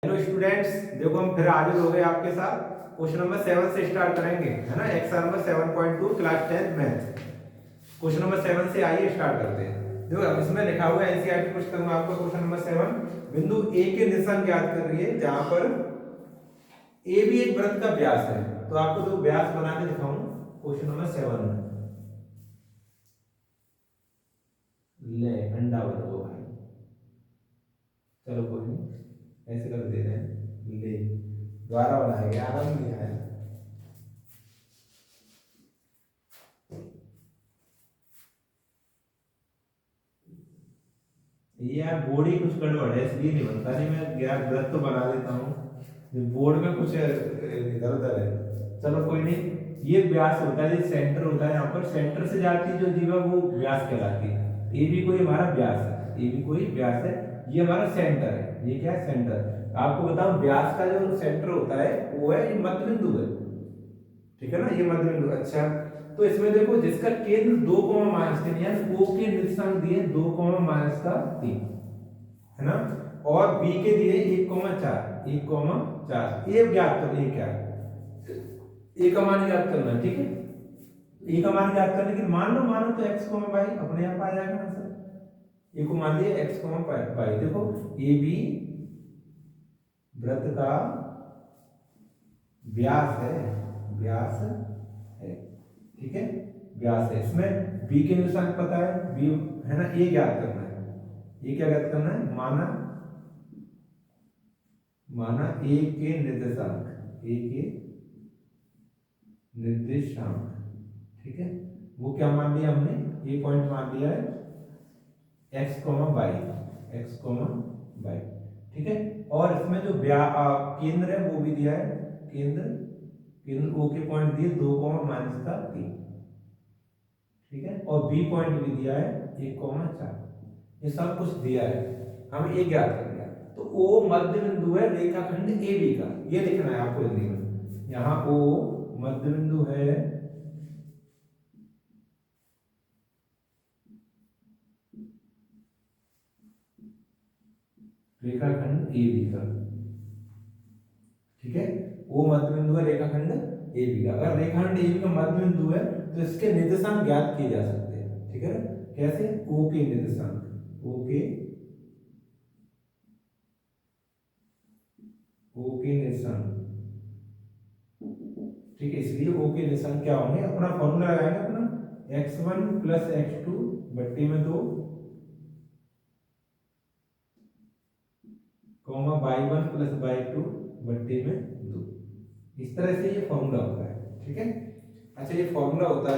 Hello students, देखो हम फिर हाजिर हो गए आपके साथ। क्वेश्चन नंबर 7 से स्टार्ट करेंगे, है ना। Exam number 7.2 class 10 math. Question number 7 से आइए स्टार्ट करते हैं। देखो अब इसमें लिखा हुआ है एनसीईआरटी पुस्तक में आपका क्वेश्चन नंबर 7 बिंदु ए के निर्देशांक ज्ञात कर रही है, जहां पर ए भी एक वृत्त का व्यास है। तो आपको जो व्यास बना के दिखाऊं क्वेश्चन नंबर 7 में। ले अंडा बना दो भाई, चलो कोई नहीं, ऐसे कर दे रहे हैं। ले द्वारा बनाया गया, आनंद नहीं आया। ये यार बोर्ड ही कुछ गड़बड़ है, इसलिए नहीं बनता। नहीं मैं यार गलत तो बना देता हूँ, बोर्ड में कुछ इधर उधर है। चलो कोई नहीं। ये व्यास होता है, ये सेंटर होता है। यहाँ पर सेंटर से जाती जो जीवा वो व्यास कहलाती है। ये भी कोई हमारा व्यास है, ये भी कोई व्यास है। ये हमारा सेंटर है। ये क्या है? सेंटर। आपको बताऊं व्यास का जो सेंटर होता है वो है, ये मध्य बिंदु है। ठीक है ना, ये मध्य बिंदु। अच्छा, तो इसमें देखो जिसका केंद्र 2,-3 यानी ओ के निर्देशांक दिए 2,-3, है ना। और बी के दिए 1,4, 1,4। ये ज्ञात कर, ये क्या है? ए का मान ज्ञात करना है, ठीक है। ए का मान ज्ञात करने के मानो तो x, y अपने आप आ जाएगा आंसर। ए को मान लिया x, y। देखो ए बी वृत्त का व्यास है, व्यास है, ठीक है, व्यास है। इसमें बी के निर्देशांक पता है, बी है ना। ए ज्ञात करना है, ये क्या ज्ञात करना है? माना ए के निर्देशांक, ए के निर्देशांक, ठीक है। वो क्या मान लिया हमने? ये पॉइंट मान लिया है x, y, x, y, ठीक है। और इसमें जो केंद्र है वो भी दिया है, केंद्र ओ के पॉइंट दिए 2,-3, ठीक है। और बी पॉइंट भी दिया है 1,4। ये सब कुछ दिया है, हम ये ज्ञात कर लिया। तो ओ मध्य बिंदु है रेखाखंड ए बी का, ये लिखना है आपको हिंदी में। यहाँ ओ मध्य बिंदु है रेखाखंड ए बी का, ठीक है। वो मध्य बिंदु है रेखाखंड ए बी का। अगर रेखाखंड ए बी का मध्य बिंदु है तो इसके निर्देशांक ज्ञात किए जा सकते हैं, ठीक है ना। कैसे? ओ के निर्देशांक, ओ के निर्देशांक, ठीक है। इसलिए ओ के निर्देशांक क्या होंगे? अपना फॉर्मूला लगाएंगे अपना, x1 + x2 बट्टे में 2, y1 + y2 बट्टे में 2। इस तरह से ये फॉर्मूला होता है, ठीक है। अच्छा, ये फॉर्मूला होता है।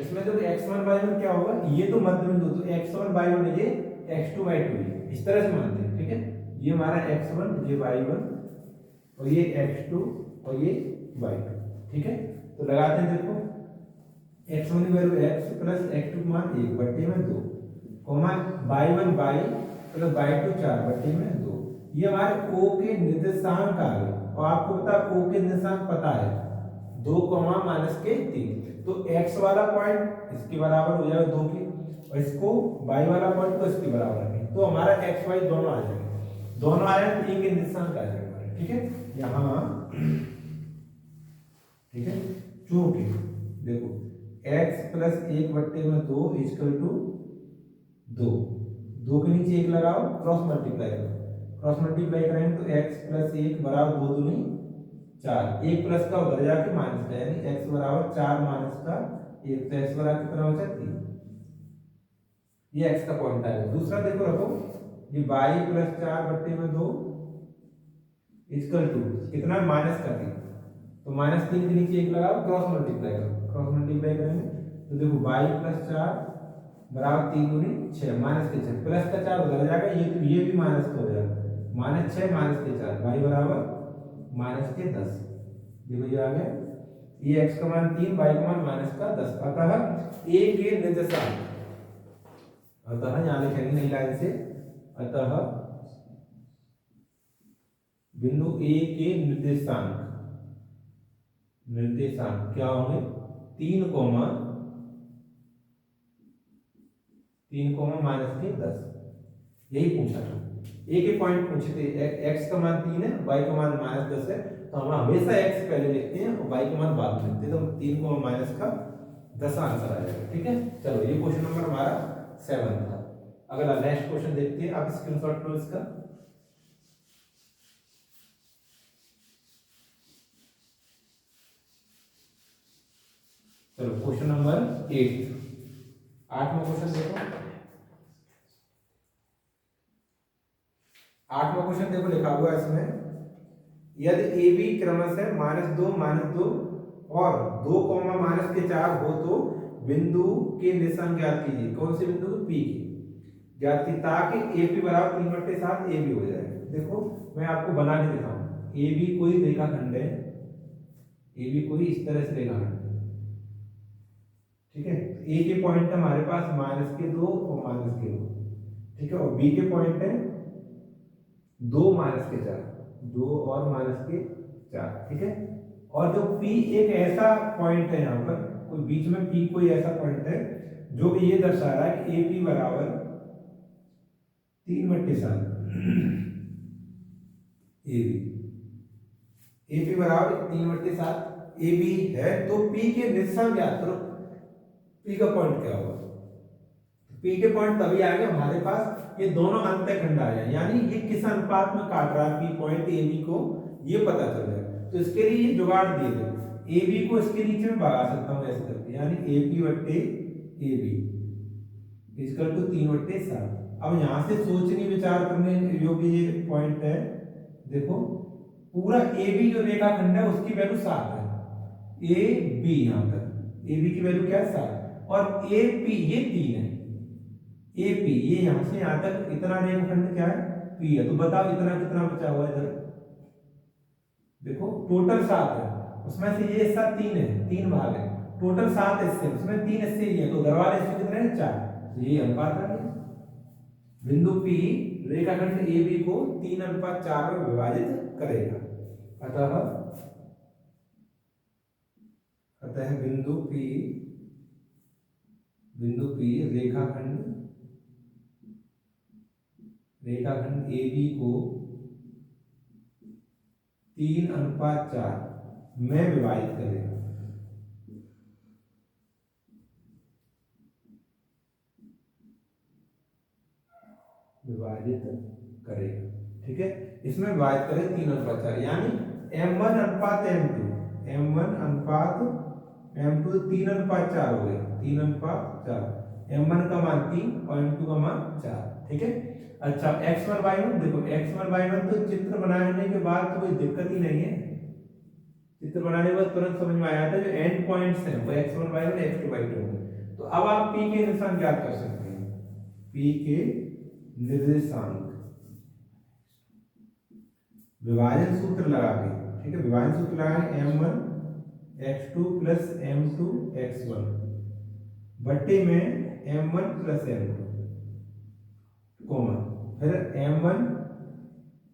इसमें जो x1 y1 क्या होगा? ये तो मध्य बिंदु, तो x1 y1 ये x2 y2 है, इस तरह से मानते हैं, ठीक है। ये हमारा x1, ये y1, और ये x2 और ये y2, ठीक है। तो लगाते हैं, देखो x1 की वैल्यू x + x2 का मान 1 बट्टे में 2, y1 y + y2 4 बट्टे में 2। ये हमारे o के निर्देशांक आ गए। और आपको पता है o के निर्देशांक पता है 2,-3। तो x वाला पॉइंट इसके बराबर हो जाएगा 2 के, और इसको y वाला पॉइंट को इसके बराबर रखें, तो हमारा x y दोनों आ जाएंगे। दोनों आए तो a के निर्देशांक आ जाएगा, ठीक है। यहाँ ठीक है, चूंकि देखो x + 1 बट्टे में 2 = 2, 2 के नीचे 1 लगाओ, क्रॉस मल्टीप्लाई करो। क्रॉस मल्टीप्लाई करेंगे तो x + 1 बराबर 2 दूनी 4, 1 प्लस का उधर जाके माइनस का, यानी x बराबर 4 माइनस का 1, तो x बराबर कितना बचा? 3। ये x का पॉइंट आएगा। दूसरा देखो रखो, ये y + 4 बट्टे में 2 = कितना? माइनस का 3। तो -3 के नीचे 1 लगाओ, क्रॉस मल्टीप्लाई करो। क्रॉस मल्टीप्लाई करेंगे तो देखो y + 4 बराबर 3 दूनी 6, माइनस के 6, प्लस का 4 उधर जाएगा, ये भी माइनस का हो जाएगा, -6 माइनस के 4, y बराबर -10। देखो ये आ गया। ये x का मान 3, y का मान -10। अतः a के निर्देशांक, अतः यहाँ लिखेंगे नई लाइन से, अतः बिंदु a के निर्देशांक क्या होंगे? 3, -10। यही पूछा था। एक ही पॉइंट पूछे थे, एक्स का मान 3 है, वाई का मान -10 है, तो हम हमेशा एक्स पहले लिखते हैं और वाई का मान बाद में लिखते हैं, तो 3 को माइनस का 10 आंसर आ जाएगा। ठीक है, चलो ये क्वेश्चन नंबर हमारा 7 था। अगला नेक्स्ट क्वेश्चन देखते हैं, आप स्क्रीनशॉट लो इसका। चलो क्वेश्चन नंबर 8, 8वां क्वेश्चन देखो। 8वां क्वेश्चन देखो, लिखा हुआ है इसमें, यदि ए बी क्रमशः -2 -2 और 2 -4 हो तो बिंदु के निर्देशांक ज्ञात कीजिए। कौन से बिंदु को? पी के ज्ञात की, ताकि ए पी बराबर 3/7 ए बी हो जाए। देखो मैं आपको बना के दिखाऊं, ए बी कोई रेखाखंड है, ए बी कोई इस तरह से रेखाखंड है, ठीक है। ए के पॉइंट है हमारे पास -2 और -2, ठीक है, और बी के पॉइंट है 2 -4, 2 और -4, ठीक है। और जो P एक ऐसा पॉइंट है, यहाँ पर कोई बीच में P कोई ऐसा पॉइंट है जो कि ये दर्शा रहा है कि AP बराबर 3/7 AP बराबर 3/7 AB है, तो P के निर्देशांक ज्ञात करो। P का पॉइंट क्या होगा? P के पॉइंट तभी आएगा हमारे पास ये दोनों अंतःखंड आ जाए, यानी ये किस अनुपात में काट रहा है P पॉइंट AB को, ये पता चल जाए। तो इसके लिए ये जुगाड़ दिए थे, AB को इसके नीचे में भगा सकता हूँ ऐसे करके, यानी AP/AB इक्वल टू 3/7। अब यहाँ से सोचने विचार करने योग्य ये पॉइंट है। देखो पूरा AB जो रेखाखंड है उसकी वैल्यू 7 है, AB यहाँ तक AB की वैल्यू क्या है? 7, और AP ये 3 है, AP ये यहाँ से यहाँ तक इतना रेखाखंड क्या है? P है। तो बताओ इतना कितना बचा हुआ है इधर? देखो टोटल 7 है, उसमें से ये हिस्सा 3 है, 3 भाग है, टोटल 7 हिस्से, उसमें 3 हिस्से ही है, तो उधर वाले हिस्से कितने हैं? 4। तो ये अनुपात आ गया। बिंदु P रेखाखंड AB को 3:4 में विभाजित करेगा। अतः बिंदु P रेखाखंड AB को 3:4 में विभाजित करेगा। ठीक है, इसमें विभाजित करें 3:4, यानी M1 अनुपात M2, M1 अनुपात M2 3:4 हो गया, 3:4, M1 का मान 3 और M2 का मान 4, ठीक है। अच्छा x1 y1 देखो, x1 y1 तो चित्र बनाने के बाद तो कोई दिक्कत ही नहीं है, चित्र बनाने के बाद तुरंत समझ में आया था, जो एंड पॉइंट्स हैं वो x1 y1 x2 y2 होंगे। तो अब आप P के निर्देशांक ज्ञात कर सकते हैं, P के निर्देशांक विभाजन सूत्र लगा के, ठीक है, विभाजन सूत्र लगाएं, M1 x2 plus M2 x1 बट्टे में M1 प्लस M2 कोमा, फिर M1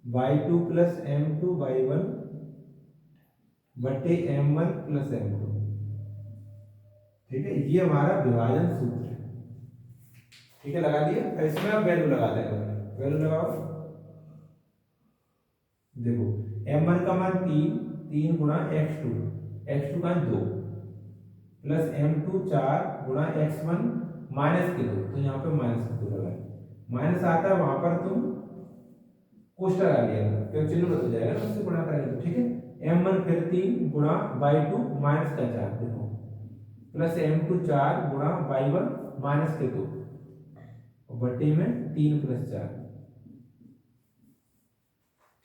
y2 plus M2 y1 बट्टे M1 प्लस M2, ठीक है, ये हमारा विभाजन सूत्र है, ठीक है, लगा दिया। तो इसमें आप वैल्यू लगा देंगे, वैल्यू लगाओ। देखो M1 का मान 3 गुणा x2 का 2 प्लस M2 4 गुणा x1 -2, तो यहाँ पे -2 लगाए, माइनस आता है वहां पर तुम कोष्टक लगा लिया, क्योंकि चिन्ह बदल जाएगा ना उससे गुणा करेंगे, ठीक है। M1 फिर 3 गुणा y2 -4 देखो, प्लस M2 4 गुणा y1 -2 और बट्टे में 3 + 4,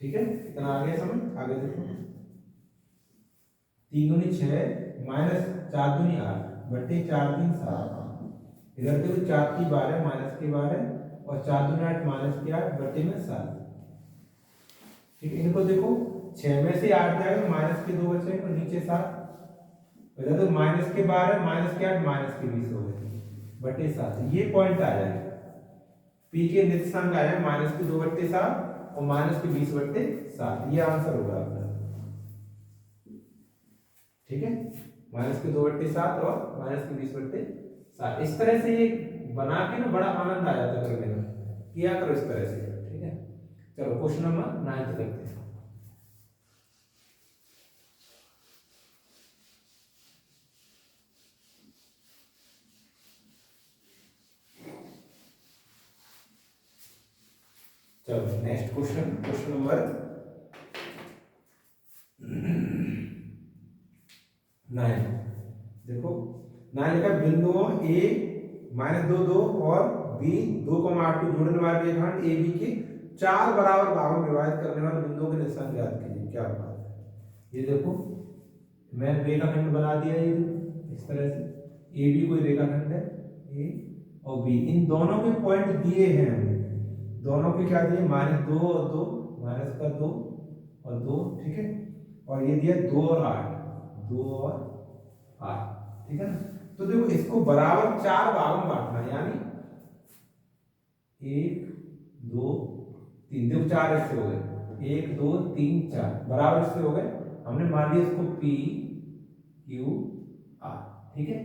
ठीक है। इतना आ गया समझ? आगे देखो, 3 दूनी 6 -4 दूनी 8 बट्टे 4 3 7, इधर देखो 4 की 12 माइनस की 12 और 4 दूनी 8 माइनस की 8 बट्टे में 7, ठीक है। इनको देखो 6 में से 8 जाएगा तो माइनस के 2 बचे और नीचे 7, इधर तो माइनस के 12 माइनस के 8 माइनस के 20 हो गए बट्टे 7, ये पॉइंट आ जाएगा। P के निर्देशांक आया -2/7 और -20/7, ये आंसर होगा आपका, ठीक है, -2/7 और -20/7। इस तरह से ये बना के ना बड़ा आनंद आ जाता है करने में, किया करो इस तरह से, ठीक है। चलो क्वेश्चन नंबर 9 करते हैं। चलो नेक्स्ट क्वेश्चन, क्वेश्चन नंबर 9। देखो 9 लिखा बिंदुओं ए -2 और बी 2,8 को जोड़ने वाले रेखाखंड ए बी के 4 बराबर भागों में विभाजित करने वाले बिंदुओं के निशान ज्ञात कीजिए। क्या बात है, ये देखो मैं रेखाखंड बना दिया ये इस तरह से, ए बी कोई रेखाखंड है ए और बी, इन दोनों के पॉइंट दिए हैं हमें, दोनों के क्या दिए -2 और 2, -2 और 2, ठीक है, और ये दिया 2 और 8, 2 और 8, ठीक है ना। तो देखो इसको बराबर 4 भागों में बांटना है, यानी 1 2 3, देखो 4 हिस्से हो गए, 1 2 3 4 बराबर हिस्से हो गए। हमने मान लिया इसको P Q R, ठीक है।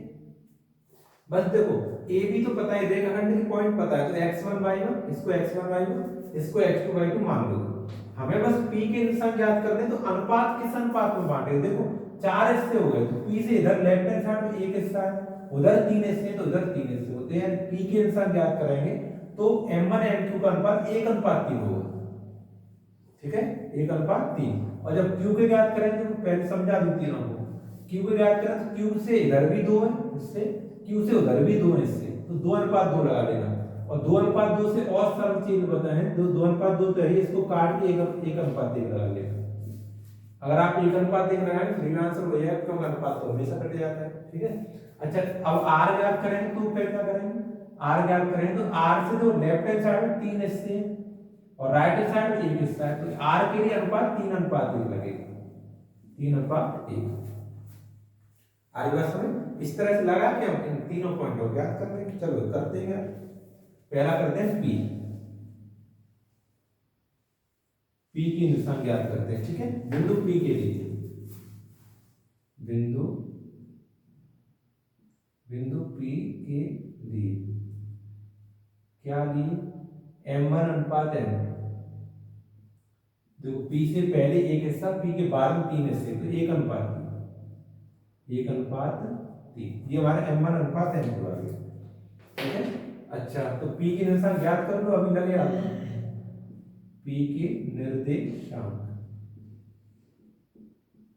बस देखो ए बी तो पता है, रेखाखंड के पॉइंट पता है, तो x1 y1, इसको x1 y1, इसको x2 y2 मान लो। हमें बस P के निशान ज्ञात करने, तो अनुपात किस अनुपात में बांटे, देखो 4 हिस्से हो गए, तो P से इधर लेफ्ट हैंड साइड में 1 हिस्सा है, उधर 3 हिस्से हैं, तो उधर 3 हिस्से होते हैं। P के निशान ज्ञात करेंगे तो m1 m2 का अनुपात 1:3 होगा, ठीक है, 1:3। और जब Q के ज्ञात करेंगे तो पहले समझा दूं तीनों को, Q के ज्ञात करें तो Q से इधर भी 2 है, इससे Q से उधर भी 2 है, इससे तो 2:2 लगा लेना। और 2:2 से और सरल चीज बताएं तो 2:2 तो है, इसको काट के 1:1 लगा लेना। अगर आप 1:1 लगाएंगे तो रियल आंसर हो जाएगा, क्योंकि अनुपात तो हमेशा कट जाता है, ठीक है। अच्छा अब R ज्ञात करेंगे तो फिर क्या करेंगे, R ज्ञात करेंगे तो R से जो लेफ्ट हैंड साइड में 3 हिस्से हैं और राइट हैंड साइड में 1 हिस्सा है, तो R के लिए अनुपात 3:1 लगेगा, 3:1। आगे बात समझ, इस तरह से लगा के हम इन तीनों पॉइंट को ज्ञात कर लेंगे। चलो करते हैं, पहला करते हैं P, P की निशान ज्ञात करते हैं, ठीक है। बिंदु P के लिए, बिंदु P के लिए क्या लिए, m1:m, देखो P से पहले 1 हिस्सा, P के बाद में 3 हिस्से, तो 1:3, ये हमारा m1:m2 आ गया, ठीक है। अच्छा तो P की निशान ज्ञात कर लो, अभी लगे आपको P के निर्देशांक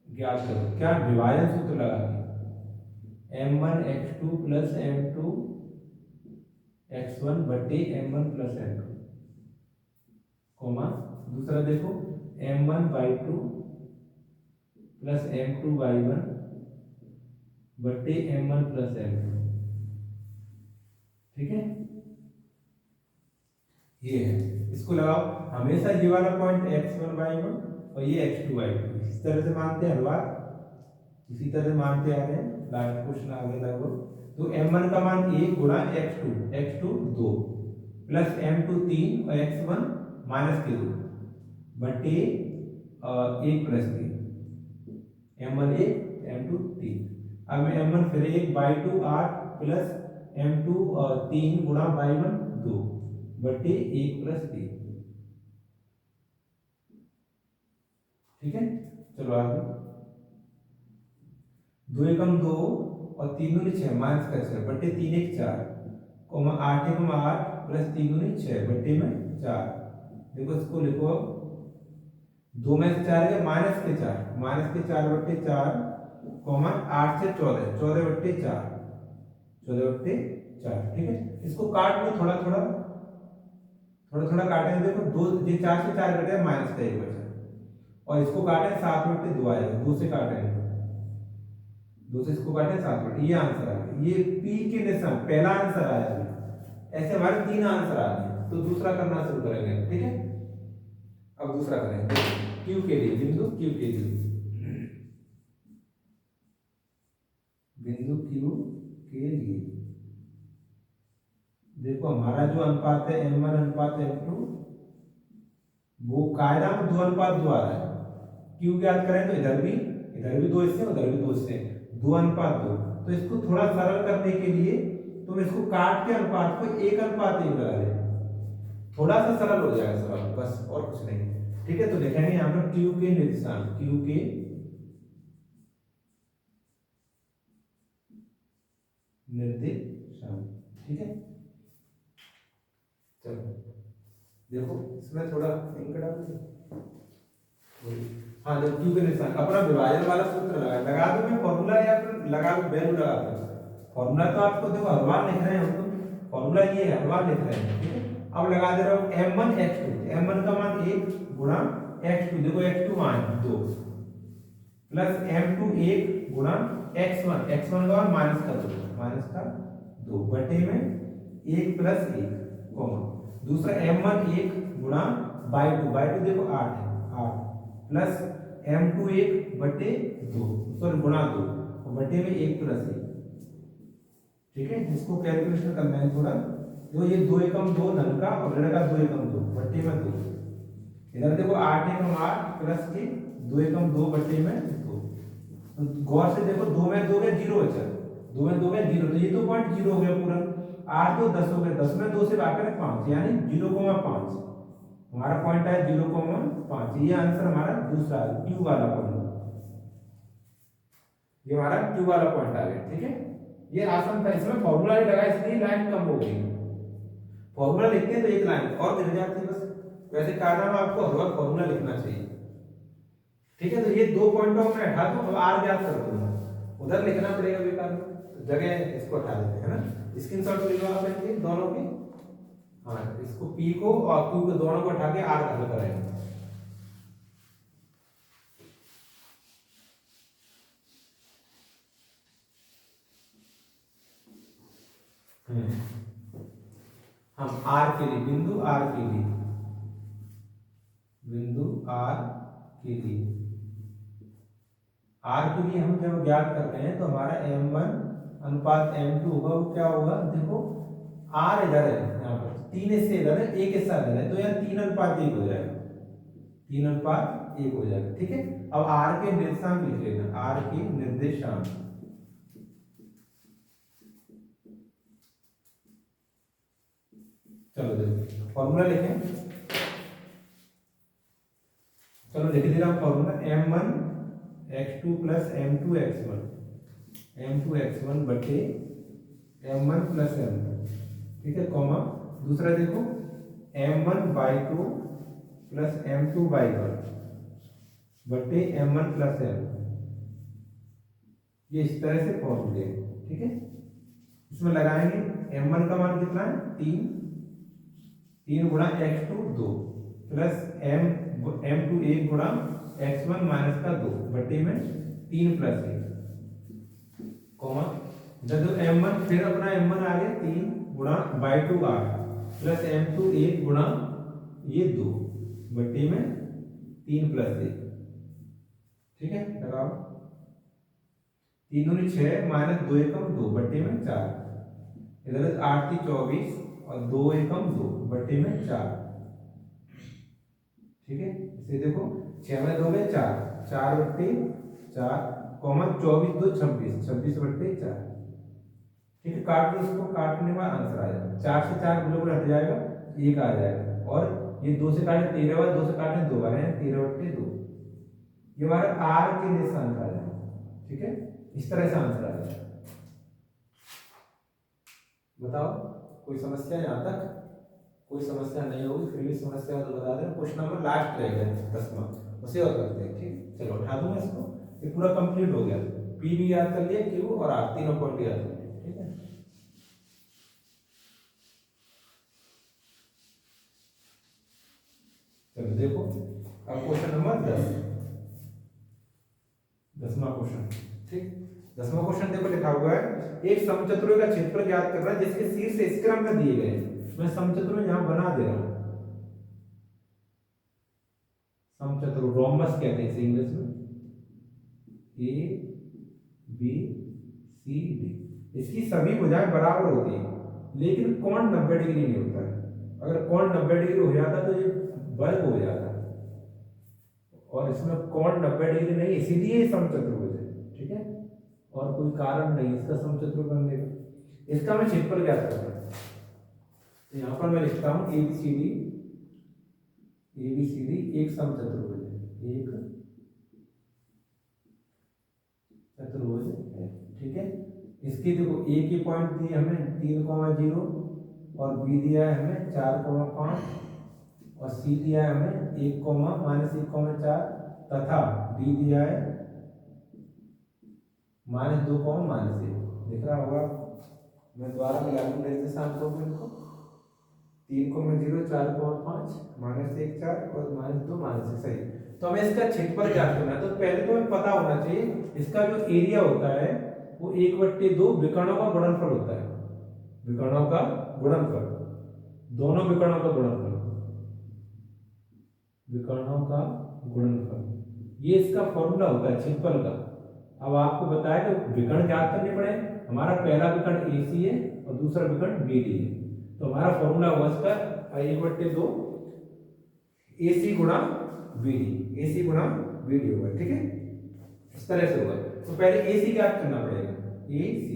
ज्ञात करो, क्या विभाजन सूत्र लगा के m1 x2 plus m2 x1 बटे m1 प्लस m2, कोमा दूसरा देखो m1 y2 plus m2 y1 बटे m1 प्लस m2, ठीक है। ये है, इसको लगाओ, हमेशा ये वाला पॉइंट x1 y1 और ये x2 y2 इस तरह से मानते हैं, हर बार इसी तरह से मानते आ रहे हैं। लास्ट क्वेश्चन आगे लगभग, तो m1 का मान 1 गुणा x2 2 प्लस m2 3 और x1 -2 बटे 1 प्लस 3, m1 1 m2 3। अब मैं m1 फिर 1 y2 8 प्लस m2 3 गुणा y1 2 बटे 1 प्लस 3, ठीक है। चलो आगे, 2 एकम 2 और 3 दूनी 6 माइनस का 6 बटे 3 1 4, 8 एकम 8 प्लस 3 दूनी 6 बटे में 4। देखो इसको लिखो, 2 में से 4 है माइनस के 4 बटे 4, 8 से 14 14 बटे 4, 14 बटे 4, ठीक है। इसको काट लो, थोड़ा थोड़ा काटेंगे, देखो 2 ये 4 से 4 कटे माइनस का 1 बचा, और इसको काटें 7 बटे 2 आएगा, 2 से काटेंगे 2 से इसको काटें 7 बटे, ये आंसर आ गया। ये P के निशान पहला आंसर आया, ऐसे हमारे 3 आंसर आ गए। तो दूसरा करना शुरू करेंगे, ठीक है। अब दूसरा करेंगे Q के लिए, बिंदु Q के लिए, बिंदु Q के लिए देखो हमारा जो अनुपात है m1:m2, वो कायदा में 2:2 आ रहा है। Q ज्ञात करें तो इधर भी 2 हिस्से, उधर भी 2 हिस्से, 2:2। तो इसको थोड़ा सरल करने के लिए तुम इसको काट के अनुपात को 1:1 लगा लेना, थोड़ा सा सरल हो जाएगा सवाल, बस और कुछ नहीं। ठीक है, तो लिखेंगे यहाँ पर क्यू के निर्देशांक, क्यू के निर्देशांक। ठीक है, चलो देखो इसमें थोड़ा इंक डाल दो। हाँ, जब क्यू के निर्देशांक अपना विभाजन वाला सूत्र लगा दो, मैं फॉर्मूला या फिर लगा दो, वैल्यू लगा दो। फॉर्मूला तो आपको देखो हर बार लिख रहे हैं हम तो, फॉर्मूला ये हर बार लिख रहे हैं। ठीक है, अब लगा दे रहा हूँ m1 x2, m1 का मान 1 गुणा x2, देखो x2 मान 2 प्लस m2 1 गुणा x1, x1 का मान माइनस का 2 बटे में 1 प्लस 1 कॉमा, दूसरा m1 1 गुणा y2 देखो 8 है, 8 प्लस m2 1 बटे 2, सॉरी गुणा 2 बटे में 1 प्लस 1। ठीक है, इसको कैलकुलेशन करना है थोड़ा, तो ये 2 एकम 2 धन का और ऋण का 2 एकम 2 बटे में 2, इधर देखो 8 एकम 8 प्लस के 2 एकम 2 बटे में 2। तो गौर से देखो 2 में 2 में 0 बचा, 2 में 2 में 0, तो ये तो पॉइंट 0 हो गया पूरा। 8 तो 10 हो गया, 10 में 2 से भाग करें 5, यानी 0,5 हमारा पॉइंट है 0,5। ये आंसर हमारा दूसरा क्यू वाला पॉइंट, ये हमारा क्यू वाला पॉइंट आ गया। ठीक है, ये आसान था, इसमें फॉर्मूला नहीं लगा इसलिए लाइन कम हो गई। फॉर्मूला लिखते हैं तो एक लाइन और गिर जाती है बस, वैसे कायदा में आपको हर वक्त फॉर्मूला लिखना चाहिए। ठीक है, तो ये 2 पॉइंटों में हटा दो, अब आर ज्ञात कर दूंगा, उधर लिखना पड़ेगा बेकार में, तो जगह इसको हटा देते हैं ना, स्क्रीनशॉट ले लो आप इनके दोनों के। हाँ, इसको पी को और क्यू को दोनों को उठा के आर हल कराएंगे। हम आर के लिए, बिंदु आर के लिए, बिंदु आर के लिए, आर के लिए हम जब ज्ञात कर रहे हैं तो हमारा m1 अनुपात m2 होगा, वो क्या होगा देखो, आर इधर है, यहाँ पर 3 हिस्से इधर है, 1 हिस्सा इधर है, तो यहाँ 3:1 हो जाएगा, 3:1 हो जाएगा। ठीक है, अब आर के निर्देशांक लिख लेना, आर के निर्देशांक। चलो देखो फॉर्मूला लिखें, चलो लिख दे रहा हूं formula, m1 x2 plus m2 x1 बटे m1 प्लस m2। ठीक है, कॉमा, दूसरा देखो m1 y2 plus m2 y1 बटे m1 प्लस m2। ये इस तरह से फॉर्मूले। ठीक है, इसमें लगाएंगे m1 का मान कितना है 3 गुणा x2 2 प्लस m2 1 गुणा x1 माइनस का 2 बटे में 3 प्लस 1 कॉमा, जब m1 फिर अपना m1 आ गया 3 गुणा y2 8 प्लस m2 1 गुणा ये 2 बटे में 3 प्लस 1। ठीक है, लगाओ, 3 दूनी 6 माइनस 2 एकम 2 बटे में 4, इधर 8 की 24 और 2 एकम 2 बटे में 4। ठीक है, इसे देखो 6 में 2 में 4, 4 बटे 4 कॉमा 24 2 26, 26 बटे 4। ठीक है, काट दो इसको, काटने के बाद आंसर आ जाएगा, 4 से 4 बिल्कुल हट जाएगा, 1 आ जाएगा, और ये 2 से काटे 13 बार, 2 से काटे 2 बार है, 13 बटे 2, ये हमारा आर के निर्देशांक आ जाएगा। ठीक है, इस तरह से आंसर आ जाएगा। बताओ कोई समस्या यहाँ तक? कोई समस्या नहीं होगी, फिर भी समस्या तो बता दें। क्वेश्चन नंबर लास्ट रहेगा 10वां, उसे और करते हैं। ठीक, चलो उठा दूंगा इसको, ये पूरा कंप्लीट हो गया, पी भी याद कर लिया, क्यू और आर तीनों पॉइंट याद कर लिया। ठीक है, चलो देखो अब क्वेश्चन नंबर 10वां क्वेश्चन। ठीक, 10वां क्वेश्चन देखो लिखा हुआ है, एक समचतुर्भुज का क्षेत्रफल ज्ञात करना है जिसके शीर्ष इस क्रम में दिए गए हैं। मैं समचतुर्भुज यहां बना दे रहा हूं, समचतुर्भुज रोम्बस कहते हैं इसे इंग्लिश में, ए बी सी डी। इसकी सभी भुजाएं बराबर होती हैं, लेकिन कोण 90 डिग्री नहीं होता है। अगर कोण 90 डिग्री हो जाता तो ये वर्ग हो जाता, और इसमें कोण 90 डिग्री नहीं, इसीलिए समचतुर्भुज है। ठीक है, और कोई कारण नहीं इसका समचतुर्भुज बनने का। इसका मैं क्षेत्रफल ज्ञात करना है, तो यहाँ पर मैं लिखता हूँ ABCD एक समचतुर्भुज है, एक चतुर्भुज है। ठीक है, इसकी देखो ए की पॉइंट दिए हमें 3,0 और बी दिया है हमें 4,5 और सी दिया है हमें 1,-1,4 तथा डी दिया है -2,-1 दिख रहा होगा। मैं दोबारा मिला दूं निर्देशांक को इनको 3,0 4,5 -1 4 और -2 -1 सही। तो हमें इसका क्षेत्रफल ज्ञात करना है। तो पहले तो हमें पता होना चाहिए इसका जो एरिया होता है वो 1/2 विकर्णों का गुणनफल होता है, विकर्णों का गुणनफल, दोनों विकर्णों का गुणनफल, विकर्णों का गुणनफल, ये इसका फॉर्मूला होता है क्षेत्रफल का। अब आपको बताया कि विकर्ण ज्ञात करने पड़े। हमारा पहला विकर्ण AC है और दूसरा विकर्ण BD है। तो हमारा फॉर्मूला होगा इसका 1/2 AC गुणा BD, AC गुणा BD होगा। ठीक है, इस तरह से होगा। तो पहले AC ज्ञात करना पड़ेगा, AC।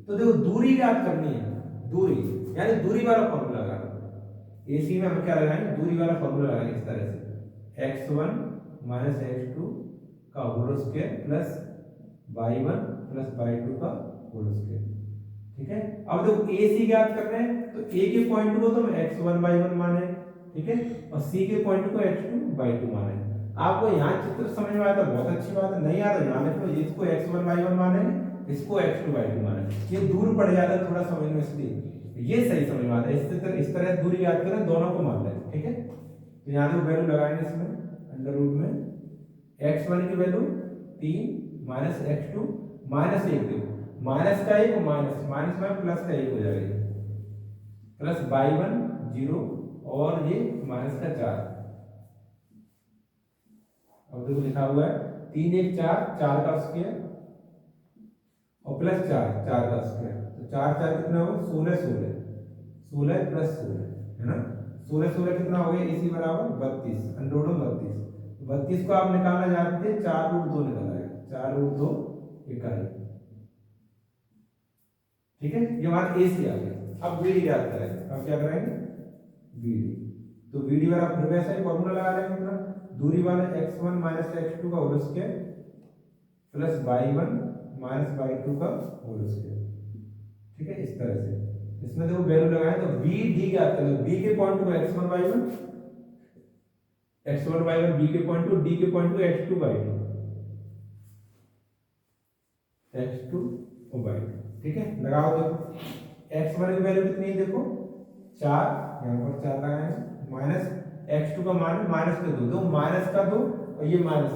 तो देखो दूरी ज्ञात करनी है, दूरी यानी दूरी वाला फॉर्मूला लगाना। AC में हम क्या लगाएंगे, दूरी वाला फॉर्मूला लगाएंगे इस तरह से x1 x2 का whole square plus y1 plus y2 का होल स्क्वायर। ठीक है, अब देखो AC ज्ञात कर रहे हैं तो A के पॉइंट को तो हम x1 y1 माने, ठीक है, और C के पॉइंट को x2 y2 माने। आपको यहाँ चित्र समझ में आया तो बहुत अच्छी बात है, नहीं आया तो यहाँ लिख लो, इसको x1 y1 माने, इसको x2 y2 माने। ये दूर पड़ जाता है थोड़ा समझ में, इसलिए ये सही समझ में आता है। इस तरह दूरी याद करें, दोनों को मान लें। ठीक है, तो यहाँ देखो वैल्यू लगाएंगे इसमें अंडर रूट में x1 की वैल्यू 3 -x2 -1 देखो माइनस का 1 माइनस में प्लस का 1 हो जाएगा, प्लस y1 0 और ये माइनस का 4। अब देखो लिखा हुआ है 3 1 4 4 का स्क्वायर और प्लस 4 4 का स्क्वायर। तो 4 4 कितना होगा 16 16 16 प्लस 16 है ना, 16 16 कितना हो गया AC बराबर 32 अंडर रूट 32। 32 को आप निकालना जानते हैं, 4√2 निकल आएगा, 4√2 इकाई। ठीक है, ये हमारा AC आ गया। अब BD याद करें, अब क्या करेंगे BD। तो BD वाला फिर वैसा ही फॉर्मूला लगा लेंगे अपना, दूरी वाला x1 x2 का whole square plus y1 y2 का होल स्क्वायर। ठीक है, इस तरह से इसमें देखो वैल्यू लगाए तो BD याद करें, B के पॉइंट को x1 y1 B के पॉइंट को D के पॉइंट को x2 y2 y2। ठीक है, लगाओ। देखो x1 की वैल्यू कितनी है, देखो 4, यहाँ पर 4 लगाएंगे, माइनस x2 का मान माइनस का 2, माइनस का 2 और ये माइनस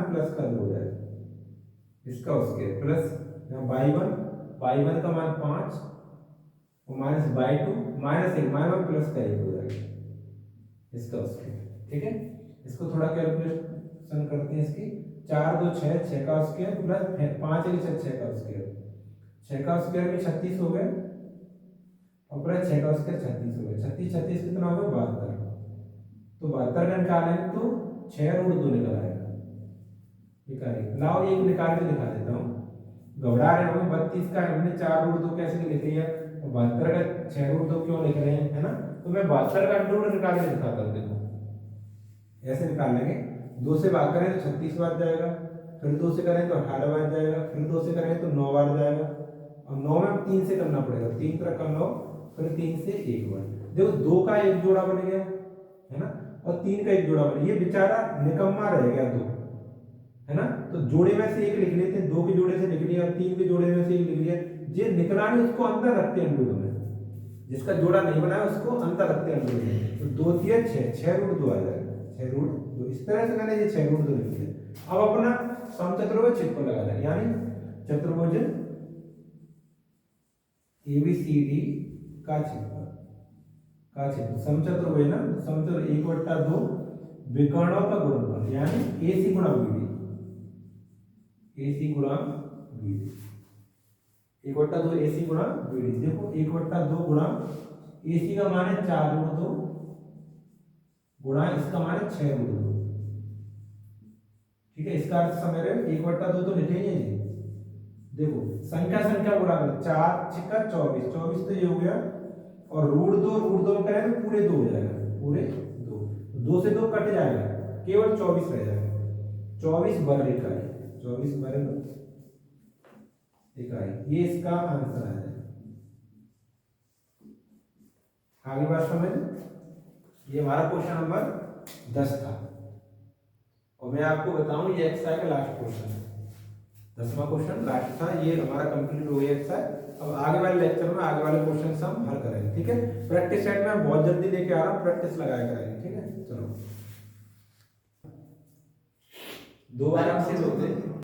प्लस का 2 हो जाएगा इसका उसके, प्लस y1 का मान 5 और माइनस y2 -1 प्लस का 1 हो जाएगा इसका उसके। ठीक है, इसको थोड़ा कैलकुलेशन करते हैं इसकी, 4 2 6 6 का स्क्वायर प्लस 5 1 6 का स्क्वायर, 6 का स्क्वायर में 36 हो गए और प्लस 6 का स्क्वायर 36 हो गए, 36 36 कितना हो गया 72। तो 72 का निकालेंगे तो 6√2 निकल आएगा इकाई। लाओ एक निकाल के दिखा देता हूँ, घबरा रहे होंगे 32 का हमने 4√2 कैसे लिख लिया और 72 का 6√2 क्यों लिख रहे हैं, है ना। तो मैं 72 का अंडर रूट निकाल के दिखाता हूँ। देखो ऐसे निकाल लेंगे, 2 से भाग करें तो 36 बार जाएगा, फिर 2 से करें तो 18 बार जाएगा, फिर 2 से करें तो 9 बार जाएगा और 9 में 3 से करना पड़ेगा, 3 तरह कर लो, फिर 3 से 1 बार। देखो 2 का एक जोड़ा बन गया है ना और 3 का एक जोड़ा बन, ये बेचारा निकम्मा रह गया 2, है ना। तो जोड़े में से एक लिख लेते हैं, 2 के जोड़े से लिख लिया और 3 के जोड़े में से एक लिख लिया, जे निकला नहीं उसको अंदर रखते हैं अंडर में, जिसका जोड़ा नहीं बना है उसको अंदर रखते हैं अंडर में। तो 2 3 6 6√2 आ जाएगा, 6√2। इस तरह से मैंने ये 6√2 लिख लिया। अब अपना समचतुर्भुज क्षेत्रफल लगा दें, यानी चतुर्भुज ABCD का क्षेत्रफल समचतुर्भुज ना, समचतुर्भुज 1/2 विकर्णों का गुणनफल यानी AC गुणा BD, AC गुणा BD, 1/2 AC गुणा BD। देखो 1/2 गुणा AC का मान है 4√2 गुणा इसका मान है 6√2। ठीक है, इसका अर्थ समझ रहे हो, 1/2 तो लिखेंगे जी। देखो संख्या गुणा कर, 4 6 24 24 तो ये हो गया और रूट 2 करें तो पूरे 2 हो जाएगा, पूरे 2, 2 से 2 कट जाएगा, केवल 24 रह जाएगा, 24 वर्ग इकाई, 24 वर्ग इकाई, ये इसका आंसर है। आगे बात समझ, ये हमारा क्वेश्चन नंबर 10 था, और मैं आपको बताऊं ये एक्सरसाइज का लास्ट क्वेश्चन है, 10वां क्वेश्चन लास्ट था, ये हमारा कंप्लीट हो गया एक्सरसाइज। अब आगे वाले लेक्चर में आगे वाले क्वेश्चन हम हल करेंगे, ठीक है। प्रैक्टिस सेट में बहुत जल्दी लेके आ रहा हूँ, प्रैक्टिस लगाया करेंगे, ठीक है। चलो 2 बार आपसे होते हैं।